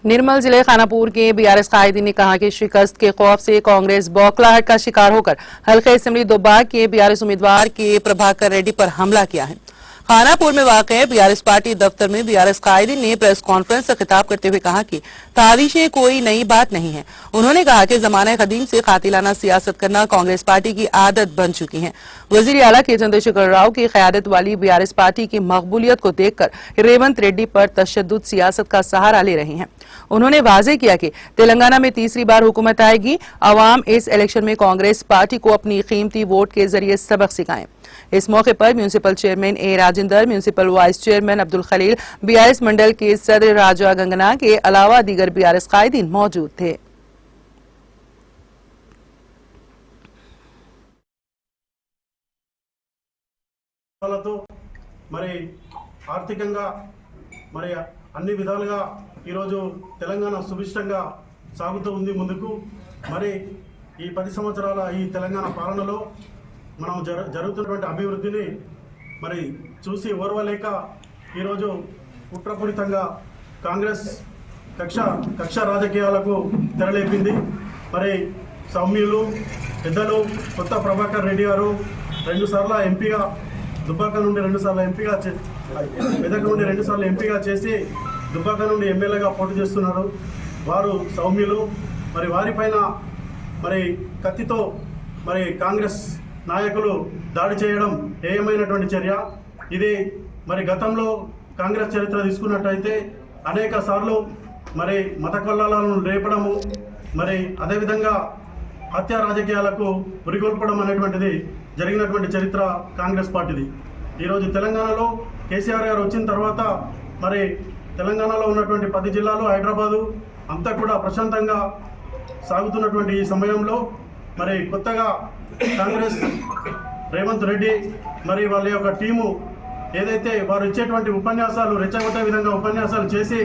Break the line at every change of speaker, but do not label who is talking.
निर्मल जिले खानापुर के बीआरएस कायदीन ने कहा कि शिकस्त के खौफ से कांग्रेस बौखलाहट का शिकार होकर हल्का असेंबली दोबाग के बीआरएस उम्मीदवार के प्रभाकर रेड्डी पर हमला किया है। खानापुर में वाक़ बीआरएस पार्टी दफ्तर में बीआरएस कायदीन ने प्रेस कॉन्फ्रेंस से खिताब करते हुए कहा कि तारीशें कोई नई बात नहीं है। उन्होंने कहा कि जमाना कदीम से कातिलाना सियासत करना कांग्रेस पार्टी की आदत बन चुकी है। वजीर आला के चंद्रशेखर राव की क़यादत वाली बीआरएस पार्टी की मकबूलियत को देखकर रेवंत रेड्डी पर तशद्दुद सियासत का सहारा ले रहे हैं। उन्होंने वाज़ेह किया कि तेलंगाना में तीसरी बार हुकूमत आएगी। अवाम इस इलेक्शन में कांग्रेस पार्टी को अपनी कीमती वोट के जरिए सबक सिखाएं। इस मौके पर municipal chairman A Rajendra, municipal vice chairman Abdul Khalil, BRS mandal के सदर राजा गंगना के अलावा दीगर बीआरएस कायदीन मौजूद थे।
ఆర్థికంగా అన్ని విధాలుగా ఈరోజు తెలంగాణ సుభిష్టంగా సాగుతూ ఉంది ముందుకు। ఈ 10 సంవత్సరాల ఈ తెలంగాణ పాలనలో మనం జరుగుతున్నటువంటి అభివృద్ధిని చూసి ఓర్వలేక ఈరోజు కుట్రపూరితంగా కాంగ్రెస్ కక్ష రాజకీయాలకు తెరలేపింది। సౌమ్యులు పెద్దలు కొత్త ప్రభాకర్ రెడ్డి గారు 2 సార్లు ఎంపీగా దుబ్బాక నుండి 2 సార్లు ఎంపీగా మెదక్ నుండి 2 సార్లు ఎంపీగా చేసి దుబ్బాక నుండి ఎమ్మెల్యేగా పోటీ చేస్తున్నారు। వారు సౌమ్యులు। వారిపైన కత్తితో కాంగ్రెస్ నాయకులు దాడి చేయడం ఏమైనటువంటి చర్య ఇది। గతంలో కాంగ్రెస్ చరిత్ర తీసుకున్నట్టయితే అనేక సార్లు మత కల్లాలను రేపడము అదేవిధంగా హత్య రాజకీయాలకు ఉరిగొల్పడం అనేటువంటిది జరిగినటువంటి చరిత్ర కాంగ్రెస్ పార్టీది। ఈరోజు తెలంగాణలో కేసీఆర్ గారు వచ్చిన తర్వాత తెలంగాణలో ఉన్నటువంటి 10 జిల్లాలు హైదరాబాదు అంతా కూడా ప్రశాంతంగా సాగుతున్నటువంటి ఈ సమయంలో కొత్తగా కాంగ్రెస్ రేవంత్ రెడ్డి వాళ్ళ యొక్క టీము ఏదైతే వారు ఇచ్చేటువంటి ఉపన్యాసాలు రెచ్చగొట్టే విధంగా ఉపన్యాసాలు చేసి